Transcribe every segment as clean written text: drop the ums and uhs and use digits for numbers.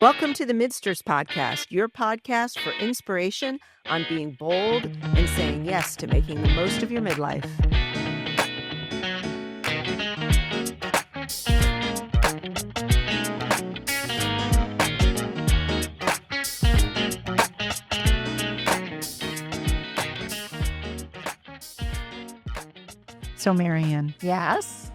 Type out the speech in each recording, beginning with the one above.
Welcome to the Midsters Podcast, your podcast for inspiration on being bold and saying yes to making the most of your midlife. So, Marianne. Yes.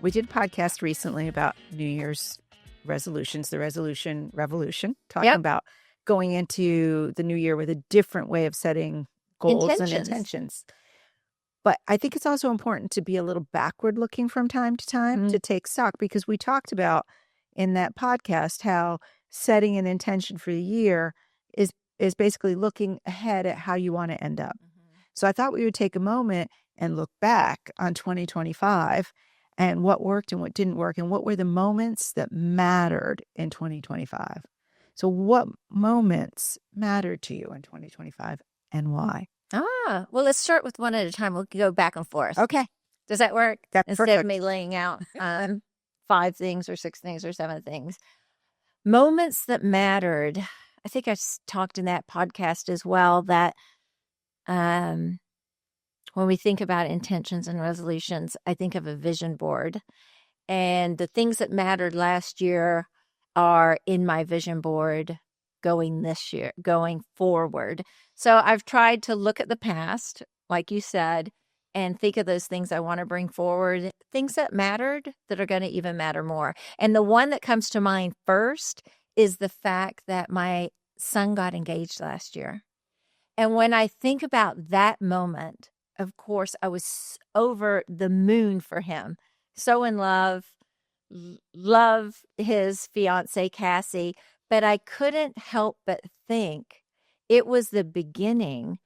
We did a podcast recently about New Year's resolutions, the resolution revolution, talking about going into the new year with a different way of setting goals and intentions. But I think it's also important to be a little backward looking from time to time to take stock, because we talked about in that podcast how setting an intention for the year is basically looking ahead at how you want to end up. So I thought we would take a moment and look back on 2025 and what worked and what didn't work, and what were the moments that mattered in 2025. So what moments mattered to you in 2025 and why? Well, let's start with one at a time. We'll go back and forth. Okay. Does that work? That's Instead perfect. of me laying out 5 things or 6 things or 7 things. Moments that mattered. I think I talked in that podcast as well that when we think about intentions and resolutions, I think of a vision board. And the things that mattered last year are in my vision board going this year, going forward. So I've tried to look at the past, like you said, and think of those things I want to bring forward, things that mattered that are going to even matter more. And the one that comes to mind first is the fact that my son got engaged last year. And when I think about that moment, of course, I was over the moon for him. So in love his fiance, Cassie, but I couldn't help but think it was the beginning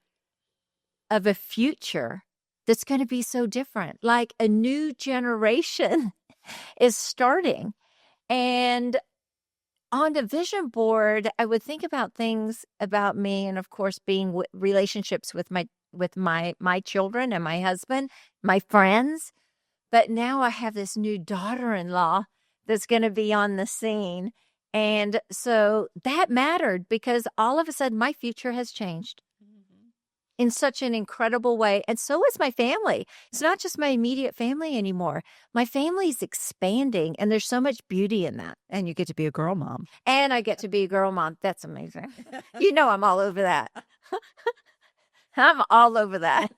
of a future that's going to be so different. Like a new generation is starting. And on the vision board, I would think about things about me, and of course, being relationships with my children and my husband, my friends. But now I have this new daughter-in-law that's going to be on the scene. And so that mattered because all of a sudden my future has changed in such an incredible way. And so is my family. It's not just my immediate family anymore. My family's expanding, and there's so much beauty in that. And you get to be a girl mom. And I get to be a girl mom. That's amazing. You know I'm all over that. I'm all over that.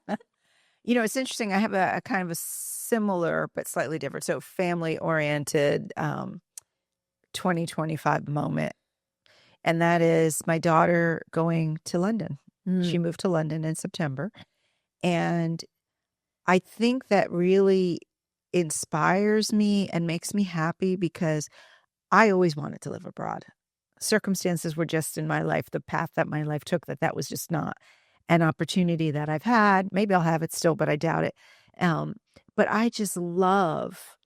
You know, it's interesting. I have a kind of a similar but slightly different, so family-oriented 2025 moment. And that is my daughter going to London. She moved to London in September. And I think that really inspires me and makes me happy because I always wanted to live abroad. Circumstances were just in my life, the path that my life took, that was just not an opportunity that I've had. Maybe I'll have it still, but I doubt it. But I just love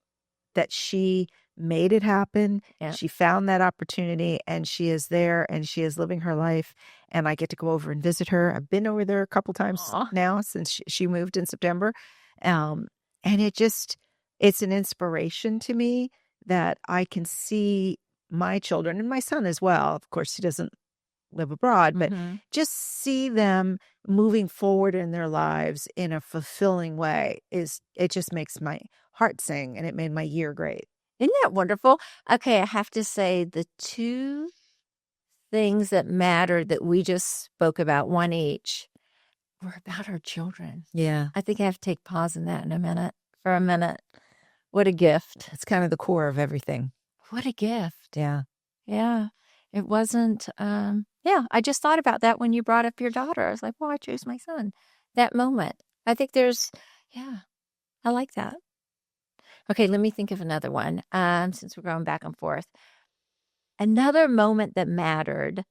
that she made it happen. Yeah. She found that opportunity, and she is there, and she is living her life. And I get to go over and visit her. I've been over there a couple times now since she moved in September. And it's an inspiration to me that I can see my children and my son as well. Of course, he doesn't live abroad, but just see them moving forward in their lives in a fulfilling way. It just makes my heart sing, and it made my year great. Isn't that wonderful? Okay, I have to say the 2 things that mattered that we just spoke about, one each, were about our children. Yeah. I think I have to take pause in that for a minute. What a gift. It's kind of the core of everything. What a gift. Yeah. Yeah. It wasn't, I just thought about that when you brought up your daughter. I was like, well, I chose my son. That moment. I think I like that. Okay, let me think of another one, since we're going back and forth. Another moment that mattered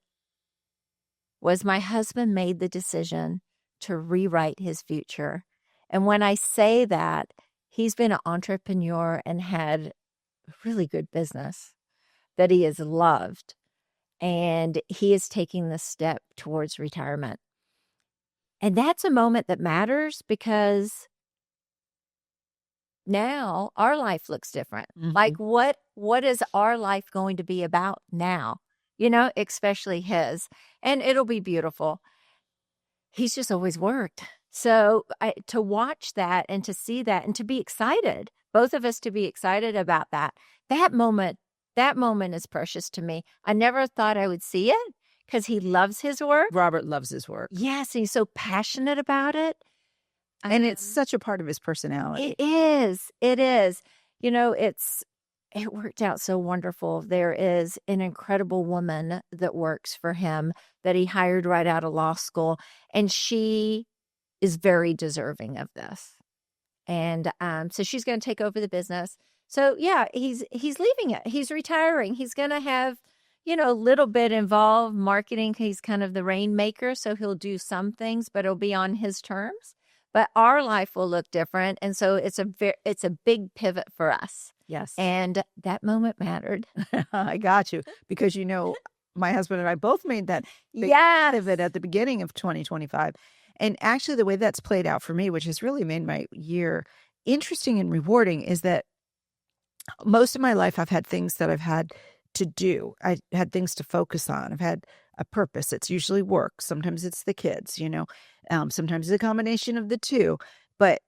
was my husband made the decision to rewrite his future. And when I say that, he's been an entrepreneur and had really good business that he has loved. And he is taking the step towards retirement. And that's a moment that matters because now our life looks different. Like what is our life going to be about now? especially his. And it'll be beautiful. He's just always worked. So to watch that and to see that and to be excited, both of us to be excited about that moment is precious to me. I never thought I would see it because he loves his work. Robert loves his work. Yes, he's so passionate about it. And it's such a part of his personality. It is. It is. It worked out so wonderful. There is an incredible woman that works for him that he hired right out of law school, and she is very deserving of this. And so she's going to take over the business. So yeah, he's leaving it. He's retiring. He's going to have, a little bit involved marketing. He's kind of the rainmaker, so he'll do some things, but it'll be on his terms. But our life will look different, and so it's a big pivot for us. Yes, and that moment mattered. I got you, because my husband and I both made that big pivot at the beginning of 2025. And actually, the way that's played out for me, which has really made my year interesting and rewarding, is that most of my life I've had things that I've had to do. I had things to focus on. I've had a purpose. It's usually work. Sometimes it's the kids, sometimes it's a combination of the two. But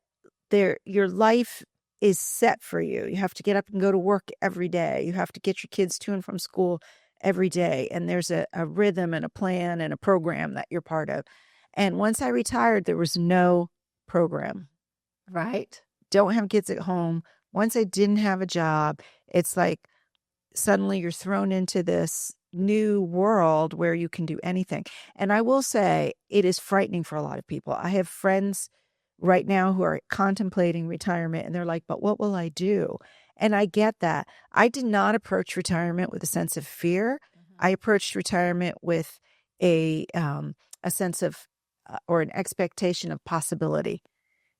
your life is set for you. You have to get up and go to work every day. You have to get your kids to and from school every day. And there's a rhythm and a plan and a program that you're part of. And once I retired, there was no program. Right. Don't have kids at home. Once I didn't have a job, it's like suddenly you're thrown into this new world where you can do anything. And I will say it is frightening for a lot of people. I have friends right now who are contemplating retirement, and they're like, but what will I do? And I get that. I did not approach retirement with a sense of fear. I approached retirement with a sense of or an expectation of possibility.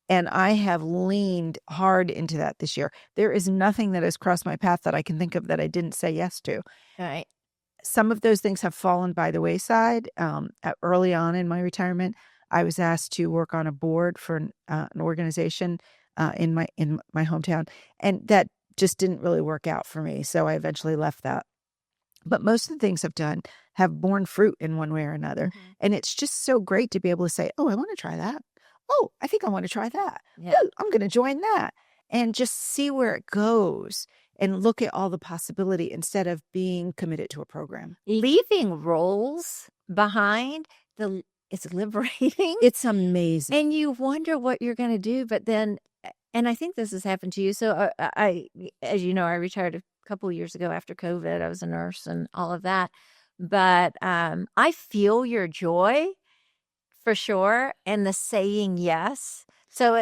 And I have leaned hard into that this year. There is nothing that has crossed my path that I can think of that I didn't say yes to. Right. Some of those things have fallen by the wayside. Early on in my retirement, I was asked to work on a board for an organization in my hometown, and that just didn't really work out for me. So I eventually left that. But most of the things I've done have borne fruit in one way or another. Mm-hmm. And it's just so great to be able to say, oh, I want to try that. Oh, I think I want to try that. Yeah. Oh, I'm going to join that. And just see where it goes and look at all the possibility instead of being committed to a program. Leaving roles behind, it's liberating. It's amazing. And you wonder what you're going to do. But then, and I think this has happened to you. So I as you know, I retired a couple of years ago after COVID. I was a nurse and all of that. But I feel your joy for sure. And the saying yes. So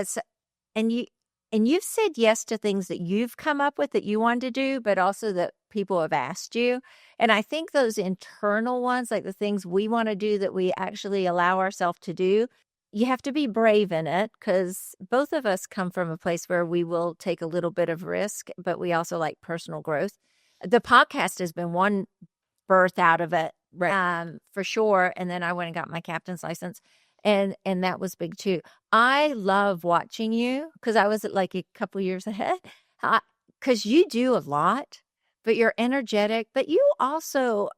you've said yes to things that you've come up with that you wanted to do, but also that people have asked you. And I think those internal ones, like the things we want to do that we actually allow ourselves to do, you have to be brave in it, because both of us come from a place where we will take a little bit of risk, but we also like personal growth. The podcast has been one birth out of it, right? For sure. And then I went and got my captain's license. And that was big too. I love watching you because I was like a couple years ahead, because you do a lot, but you're energetic. But you also,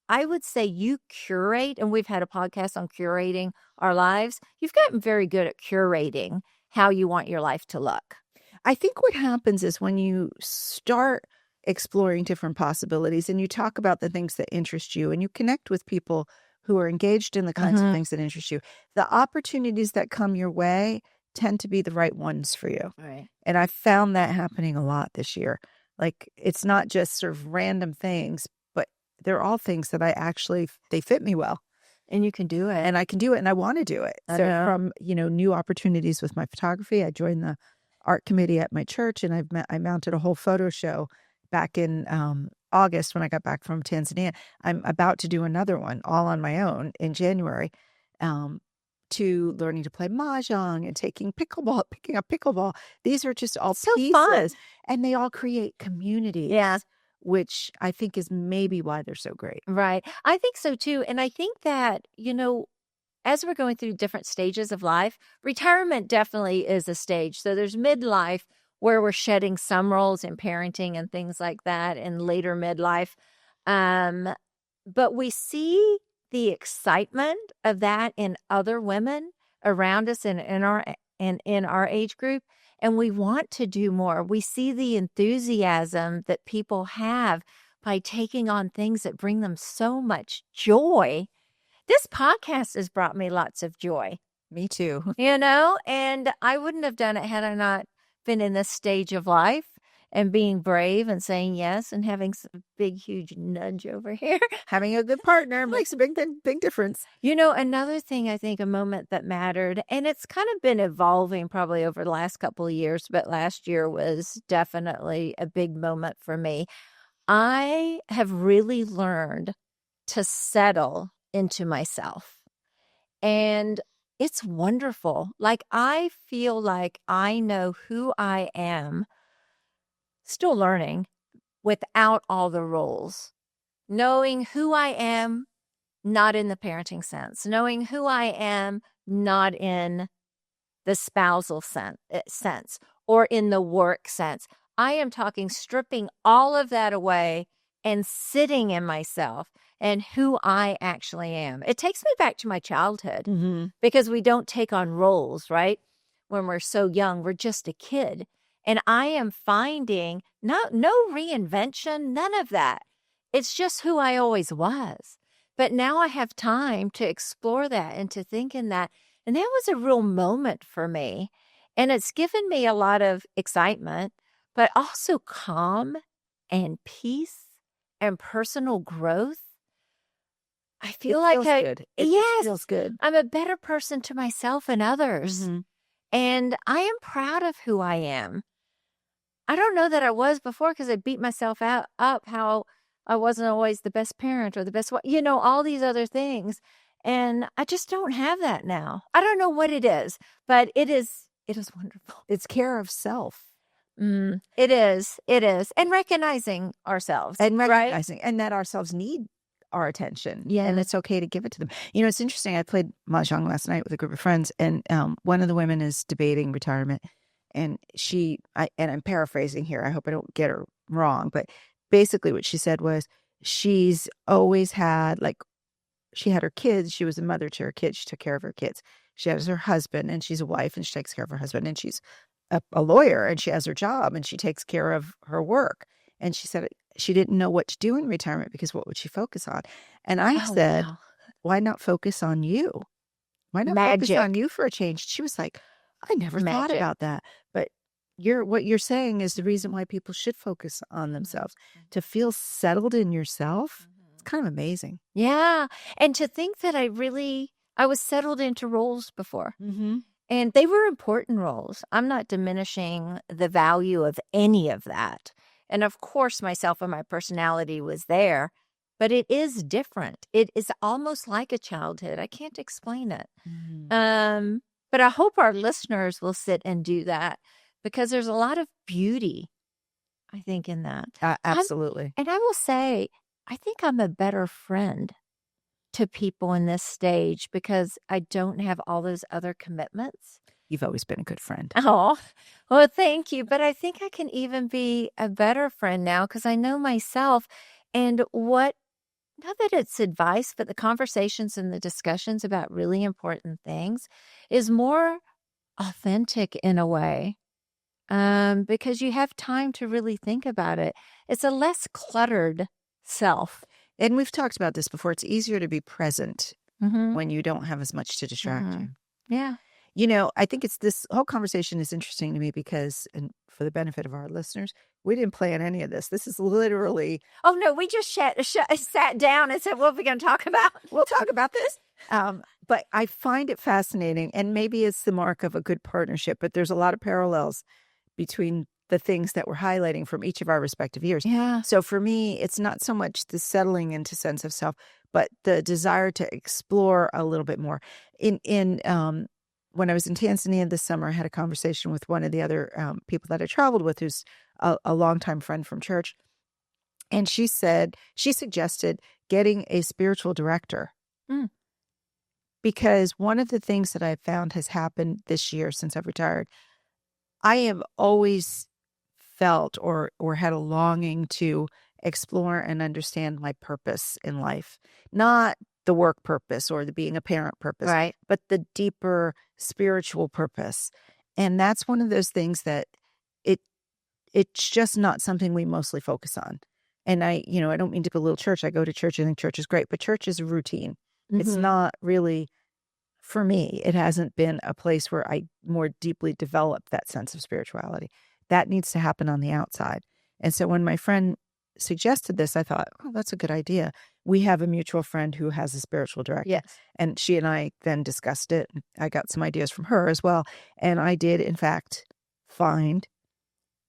I would say you curate, and we've had a podcast on curating our lives. You've gotten very good at curating how you want your life to look. I think what happens is when you start exploring different possibilities and you talk about the things that interest you and you connect with people who are engaged in the kinds of things that interest you, the opportunities that come your way tend to be the right ones for you. Right. And I found that happening a lot this year. Like, it's not just sort of random things, but they're all things that they fit me well. And you can do it. And I can do it, and I want to do it. So from, new opportunities with my photography, I joined the art committee at my church, and I mounted a whole photo show back in August when I got back from Tanzania. I'm about to do another one all on my own in January, to learning to play mahjong and picking up pickleball. These are just all so pieces, fun. And they all create communities. Yeah. Which I think is maybe why they're so great. Right. I think so too. And I think that, as we're going through different stages of life, retirement definitely is a stage. So there's midlife, where we're shedding some roles in parenting and things like that, and later midlife. But we see the excitement of that in other women around us and in our age group, and we want to do more. We see the enthusiasm that people have by taking on things that bring them so much joy. This podcast has brought me lots of joy. Me too. And I wouldn't have done it had I not been in this stage of life and being brave and saying yes and having some big, huge nudge over here. Having a good partner makes a big difference. Another thing, I think, a moment that mattered, and it's kind of been evolving probably over the last couple of years, but last year was definitely a big moment for me. I have really learned to settle into myself. And it's wonderful. Like, I feel like I know who I am, still learning, without all the roles. Knowing who I am, not in the parenting sense. Knowing who I am, not in the spousal sense or in the work sense. I am talking stripping all of that away and sitting in myself and who I actually am. It takes me back to my childhood because we don't take on roles, right? When we're so young, we're just a kid. And I am finding no reinvention, none of that. It's just who I always was. But now I have time to explore that and to think in that. And that was a real moment for me. And it's given me a lot of excitement, but also calm and peace and personal growth. I feel like good. It feels good. I'm a better person to myself and others. And I am proud of who I am. I don't know that I was before because I beat myself up how I wasn't always the best parent or the best, all these other things. And I just don't have that now. I don't know what it is, but it is wonderful. It's care of self. It is. And recognizing ourselves. And recognizing, right? And that ourselves need our attention. Yeah. And it's okay to give it to them. It's interesting. I played Mahjong last night with a group of friends, and one of the women is debating retirement. And I'm paraphrasing here. I hope I don't get her wrong, but basically what she said was she's always had, she had her kids. She was a mother to her kids. She took care of her kids. She has her husband, and she's a wife, and she takes care of her husband, and she's a lawyer, and she has her job, and she takes care of her work. And she said she didn't know what to do in retirement because what would she focus on? And I said, wow. Why not focus on you? Why not focus on you for a change? She was like, I never thought about that. But what you're saying is the reason why people should focus on themselves. To feel settled in yourself, it's kind of amazing. Yeah. And to think that I was settled into roles before. And they were important roles. I'm not diminishing the value of any of that. And of course, myself and my personality was there, but it is different. It is almost like a childhood. I can't explain it. But I hope our listeners will sit and do that because there's a lot of beauty, I think, in that. Absolutely. And I will say, I think I'm a better friend to people in this stage because I don't have all those other commitments. You've always been a good friend. Oh, well, thank you. But I think I can even be a better friend now because I know myself and not that it's advice, but the conversations and the discussions about really important things is more authentic in a way because you have time to really think about it. It's a less cluttered self. And we've talked about this before. It's easier to be present when you don't have as much to distract you. Yeah. I think this whole conversation is interesting to me because, and for the benefit of our listeners, we didn't plan any of this. This is literally... Oh, no, we just sat down and said, what are we going to talk about? We'll talk about this. But I find it fascinating, and maybe it's the mark of a good partnership, but there's a lot of parallels between the things that we're highlighting from each of our respective years. Yeah. So for me, it's not so much the settling into sense of self, but the desire to explore a little bit more. When I was in Tanzania this summer, I had a conversation with one of the other people that I traveled with, who's a longtime friend from church. And she suggested getting a spiritual director. Because one of the things that I've found has happened this year since I've retired, I have always felt or had a longing to explore and understand my purpose in life. Not the work purpose or the being a parent purpose, Right. but the deeper spiritual purpose. And that's one of those things that it's just not something we mostly focus on. And I don't mean to belittle church. I go to church. I think church is great, but church is a routine. It's not really, for me, it hasn't been a place where I more deeply developed that sense of spirituality. That needs to happen on the outside. And so when my friend suggested this, I thought, oh, that's a good idea. We have a mutual friend who has a spiritual director. Yes. And she and I then discussed it. I got some ideas from her as well. And I did, in fact, find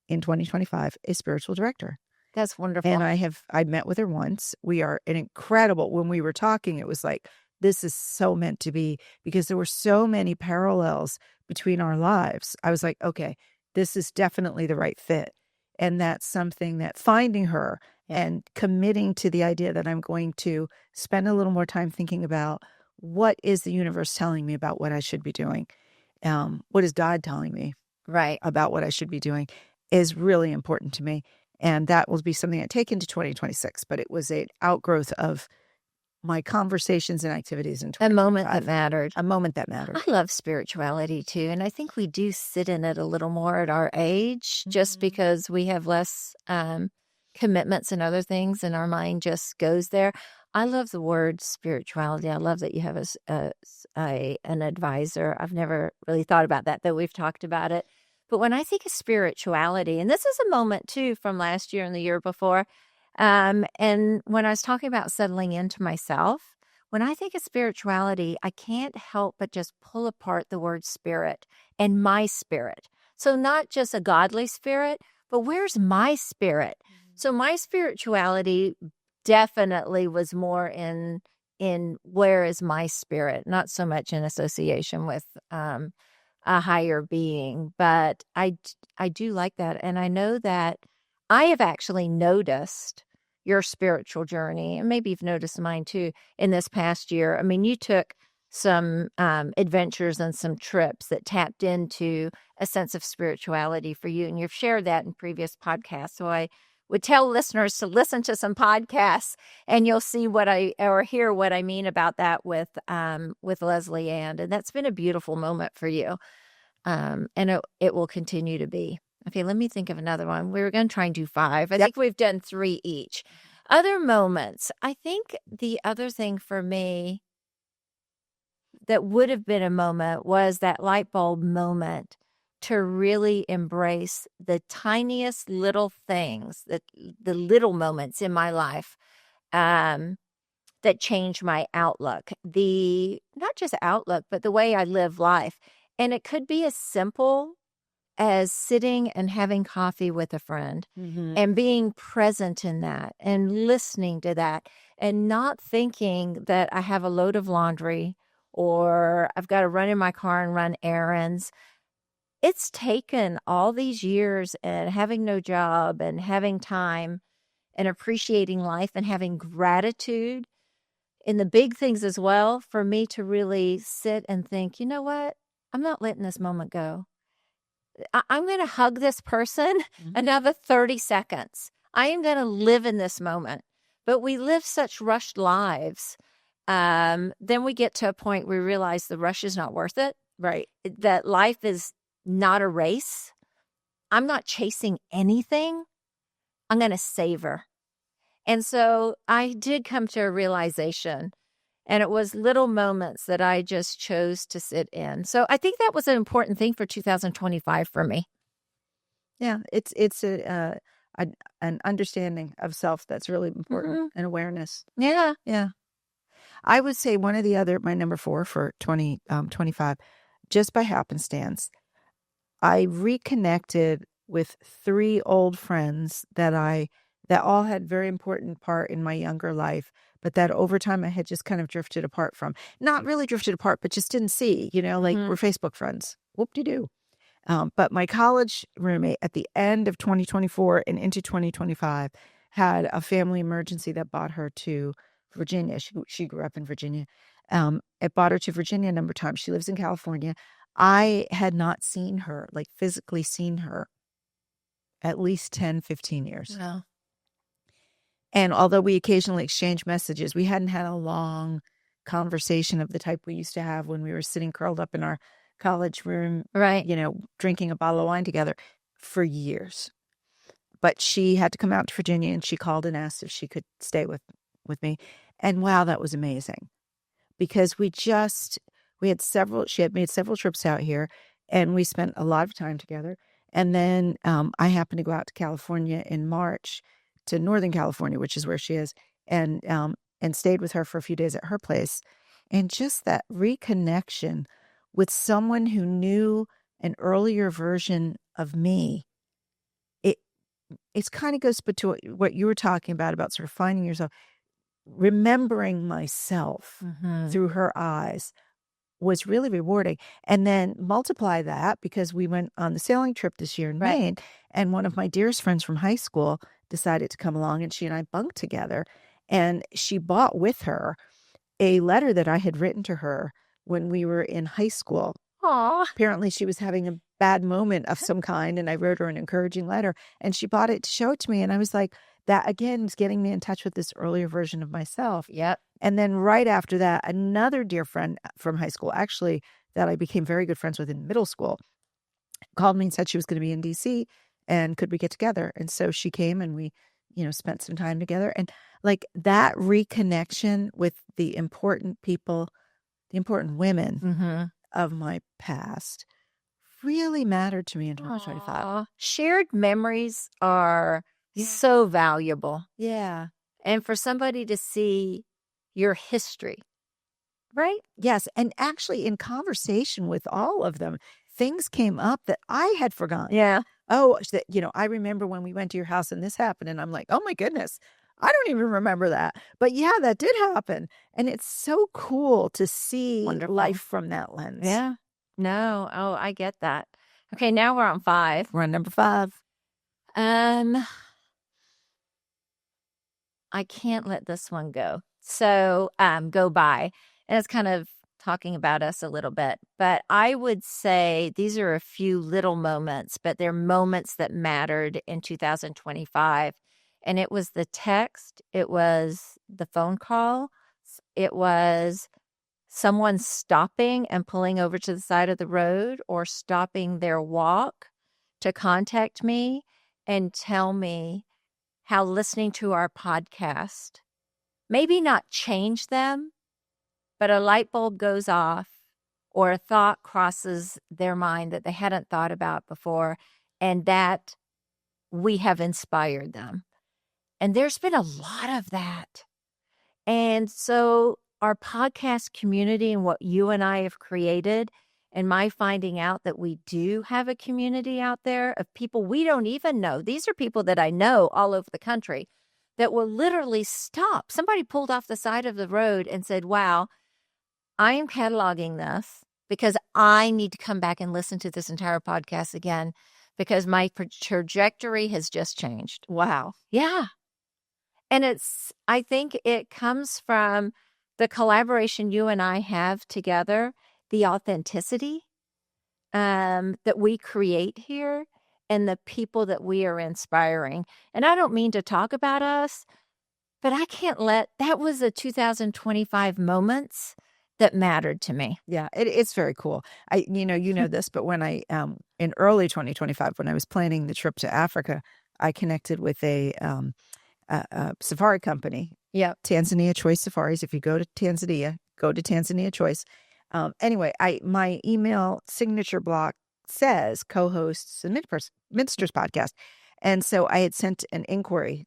in 2025 a spiritual director. That's wonderful. And I met with her once. We are an incredible, when we were talking, it was like, this is so meant to be, because there were so many parallels between our lives. I was like, okay, this is definitely the right fit. And that's something that finding her and committing to the idea that I'm going to spend a little more time thinking about what is the universe telling me about what I should be doing? What is God telling me about what I should be doing is really important to me. And that will be something I take into 2026. But it was an outgrowth of my conversations and activities in 2025. A moment that mattered. A moment that mattered. I love spirituality too. And I think we do sit in it a little more at our age, just because we have less commitments and other things, and our mind just goes there. I love the word spirituality. I love that you have an advisor. I've never really thought about that, though we've talked about it. But when I think of spirituality, and this is a moment too from last year and the year before, and when I was talking about settling into myself, when I think of spirituality, I can't help but just pull apart the word spirit and my spirit. So not just a godly spirit, but where's my spirit? So my spirituality definitely was more in where is my spirit, not so much in association with a higher being. But I do like that. And I know that I have actually noticed your spiritual journey, and maybe you've noticed mine too, in this past year. I mean, you took some adventures and some trips that tapped into a sense of spirituality for you, and you've shared that in previous podcasts. So I would tell listeners to listen to some podcasts, and you'll see hear what I mean about that with Leslie Ann. And that's been a beautiful moment for you. And it will continue to be. Okay, let me think of another one. We were going to try and do 5. I think we've done 3 each. Other moments. I think the other thing for me that would have been a moment was that light bulb moment to really embrace the tiniest little things, the little moments in my life that changed my outlook. Not just outlook, but the way I live life. And it could be as simple as sitting and having coffee with a friend and being present in that and listening to that and not thinking that I have a load of laundry or I've got to run in my car and run errands. It's taken all these years and having no job and having time and appreciating life and having gratitude in the big things as well for me to really sit and think, you know what? I'm not letting this moment go. I'm going to hug this person another 30 seconds. I am going to live in this moment. But we live such rushed lives. Then we get to a point where we realize the rush is not worth it. Right. That life is not a race. I'm not chasing anything. I'm going to savor. And so I did come to a realization. And it was little moments that I just chose to sit in. So I think that was an important thing for 2025 for me. Yeah, it's an understanding of self that's really important, and awareness. Yeah. Yeah. I would say my number 4 for 2025, just by happenstance, I reconnected with 3 old friends that all had very important part in my younger life, but that over time I had just kind of drifted apart from. Not really drifted apart, but just didn't see, like we're Facebook friends. Whoop-de-doo. But my college roommate at the end of 2024 and into 2025 had a family emergency that brought her to Virginia. She grew up in Virginia. It brought her to Virginia a number of times. She lives in California. I had not seen her, like physically seen her, at least 10, 15 years. Wow. And although we occasionally exchanged messages, we hadn't had a long conversation of the type we used to have when we were sitting curled up in our college room, Right. drinking a bottle of wine together for years. But she had to come out to Virginia, and she called and asked if she could stay with me. And wow, that was amazing, because she had made several trips out here, and we spent a lot of time together. And then I happened to go out to California in March, to Northern California, which is where she is, and stayed with her for a few days at her place. And just that reconnection with someone who knew an earlier version of me, it kind of goes to what you were talking about sort of finding yourself, remembering myself through her eyes was really rewarding. And then multiply that, because we went on the sailing trip this year in Maine, and one of my dearest friends from high school decided to come along, and she and I bunked together, and she brought with her a letter that I had written to her when we were in high school. Aw. Apparently she was having a bad moment of some kind, and I wrote her an encouraging letter, and she bought it to show it to me. And I was like, that again is getting me in touch with this earlier version of myself. Yep. And then right after that, another dear friend from high school, actually, that I became very good friends with in middle school, called me and said she was going to be in DC, and could we get together? And so she came, and we, spent some time together. And like that reconnection with the important people, the important women of my past, really mattered to me in 2025. Aw. Shared memories are so valuable. Yeah. And for somebody to see your history, right? Yes. And actually, in conversation with all of them, things came up that I had forgotten. Yeah. Oh, I remember when we went to your house and this happened. And I'm like, oh my goodness, I don't even remember that. But yeah, that did happen. And it's so cool to see life from that lens. Yeah. No. Oh, I get that. Okay, now we're on 5. We're on number 5. I can't let this one go. So, go by. And it's kind of talking about us a little bit. But I would say these are a few little moments, but they're moments that mattered in 2025. And it was the text, it was the phone call, it was someone stopping and pulling over to the side of the road, or stopping their walk to contact me and tell me how listening to our podcast maybe not change them, but a light bulb goes off, or a thought crosses their mind that they hadn't thought about before, and that we have inspired them. And there's been a lot of that. And so our podcast community and what you and I have created, and my finding out that we do have a community out there of people we don't even know. These are people that I know all over the country that will literally stop. Somebody pulled off the side of the road and said, wow, I am cataloging this because I need to come back and listen to this entire podcast again, because my trajectory has just changed. Wow. Yeah. And I think it comes from the collaboration you and I have together, the authenticity that we create here, and the people that we are inspiring. And I don't mean to talk about us, but that was a 2025 moments that mattered to me. Yeah, it's very cool. You know this, but when I, in early 2025, when I was planning the trip to Africa, I connected with a safari company. Yeah. Tanzania Choice Safaris. If you go to Tanzania, go to Tanzania Choice. Anyway, my email signature block says co-hosts the Midsters podcast. And so I had sent an inquiry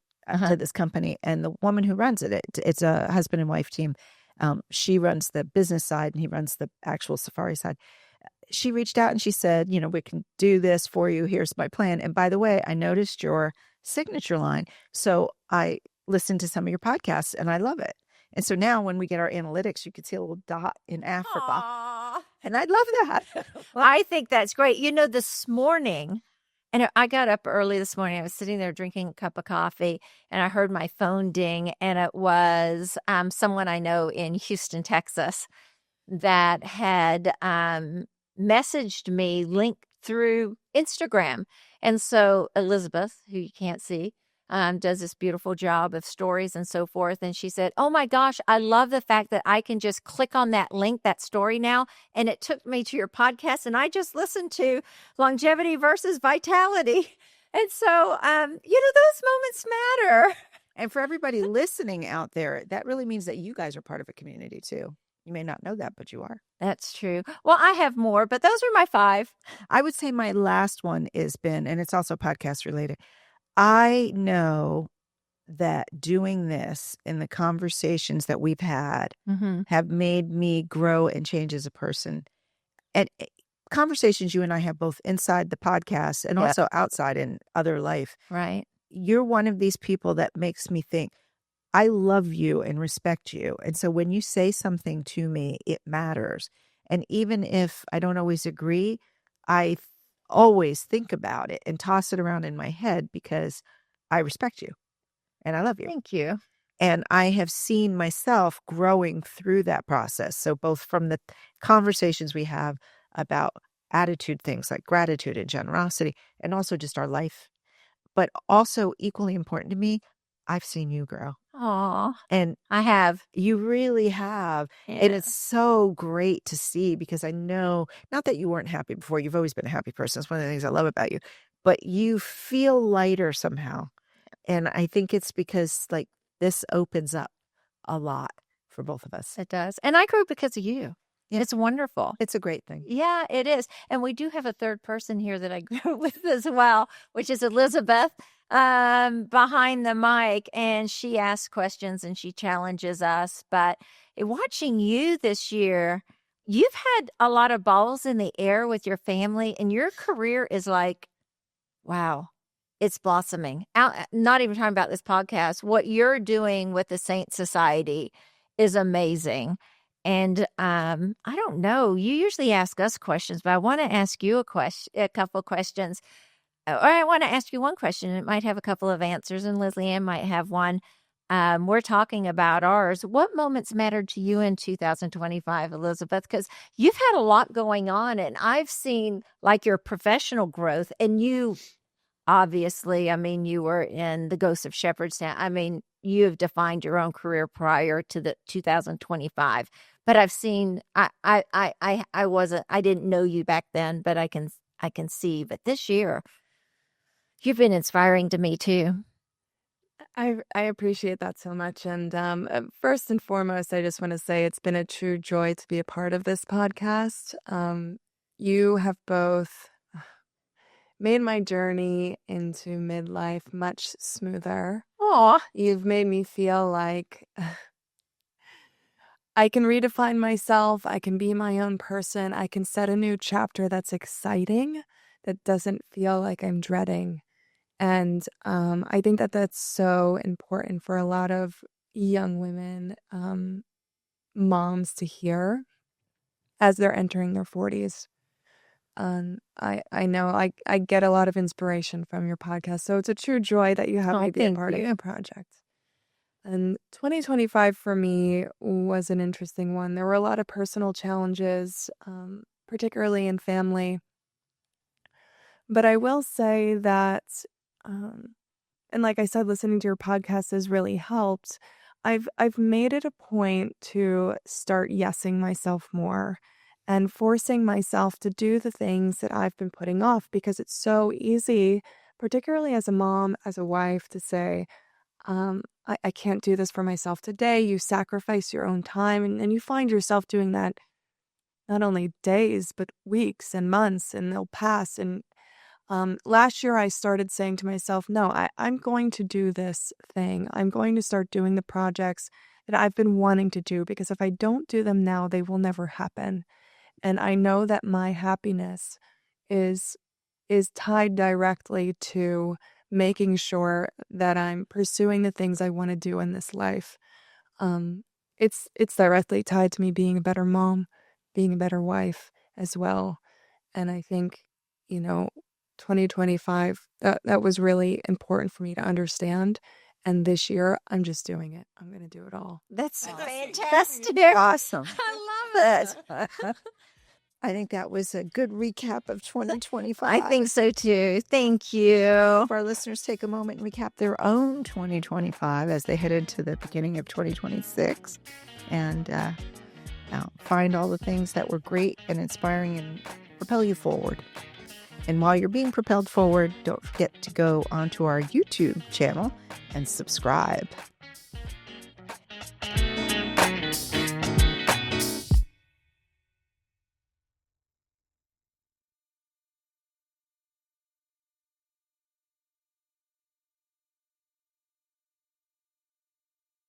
to this company, and the woman who runs it's a husband and wife team. She runs the business side, and he runs the actual safari side. She reached out and she said, we can do this for you. Here's my plan. And by the way, I noticed your signature line. So I listened to some of your podcasts and I love it. And so now when we get our analytics, you can see a little dot in Africa. Aww. And I love that. I think that's great. This morning, and I got up early this morning. I was sitting there drinking a cup of coffee, and I heard my phone ding, and it was someone I know in Houston, Texas, that had messaged me linked through Instagram. And so Elizabeth, who you can't see, does this beautiful job of stories and so forth. And she said, oh my gosh, I love the fact that I can just click on that link, that story now. And it took me to your podcast, and I just listened to longevity versus vitality. And so, those moments matter. And for everybody listening out there, that really means that you guys are part of a community too. You may not know that, but you are. That's true. Well, I have more, but those are my 5. I would say my last one has been, and it's also podcast related. I know that doing this and the conversations that we've had have made me grow and change as a person. And conversations you and I have both inside the podcast and also outside in other life. Right. You're one of these people that makes me think, I love you and respect you. And so when you say something to me, it matters. And even if I don't always agree, I always think about it and toss it around in my head because I respect you and I love you. Thank you. And I have seen myself growing through that process. So both from the conversations we have about attitude, things like gratitude and generosity, and also just our life. But also equally important to me, I've seen you grow. Aw. And I have. You really have. Yeah. And it's so great to see because I know, not that you weren't happy before, you've always been a happy person. It's one of the things I love about you. But you feel lighter somehow. And I think it's because like this opens up a lot for both of us. It does. And I grew because of you. Yeah. It's wonderful. It's a great thing. Yeah, it is. And we do have a third person here that I grew with as well, which is Elizabeth behind the mic. And she asks questions and she challenges us. But watching you this year, you've had a lot of balls in the air with your family, and your career is like, wow, it's blossoming. Not even talking about this podcast. What you're doing with the Saint Society is amazing. And I don't know, you usually ask us questions, but I want to ask you a couple of questions. Or I want to ask you one question. It might have a couple of answers, and Leslie Ann might have one. We're talking about ours. What moments mattered to you in 2025, Elizabeth? Because you've had a lot going on, and I've seen like your professional growth, and you obviously, I mean, you were in the Ghost of Shepherdstown. I mean, you have defined your own career prior to the 2025. But I've seen, I didn't know you back then, but I can see. But this year, you've been inspiring to me too. I appreciate that so much. And first and foremost, I just want to say it's been a true joy to be a part of this podcast. You have both made my journey into midlife much smoother. Aw. You've made me feel like I can redefine myself. I can be my own person. I can set a new chapter that's exciting, that doesn't feel like I'm dreading. And I think that that's so important for a lot of young women, moms to hear as they're entering their 40s. I know I get a lot of inspiration from your podcast, so it's a true joy that you have me be a part of the project. And 2025 for me was an interesting one. There were a lot of personal challenges, particularly in family. But I will say that, and like I said, listening to your podcast has really helped. I've made it a point to start yesing myself more and forcing myself to do the things that I've been putting off, because it's so easy, particularly as a mom, as a wife, to say, I can't do this for myself today. You sacrifice your own time, and you find yourself doing that not only days, but weeks and months, and they'll pass. And last year I started saying to myself, no, I'm going to do this thing. I'm going to start doing the projects that I've been wanting to do, because if I don't do them now, they will never happen. And I know that my happiness is tied directly to making sure that I'm pursuing the things I want to do in this life. It's directly tied to me being a better mom, being a better wife as well. And I think, 2025, that was really important for me to understand. And this year, I'm just doing it. I'm going to do it all. That's awesome. Fantastic. Awesome. I love it. I think that was a good recap of 2025. I think so too. Thank you. If our listeners take a moment and recap their own 2025 as they head into the beginning of 2026 and find all the things that were great and inspiring and propel you forward. And while you're being propelled forward, don't forget to go onto our YouTube channel and subscribe.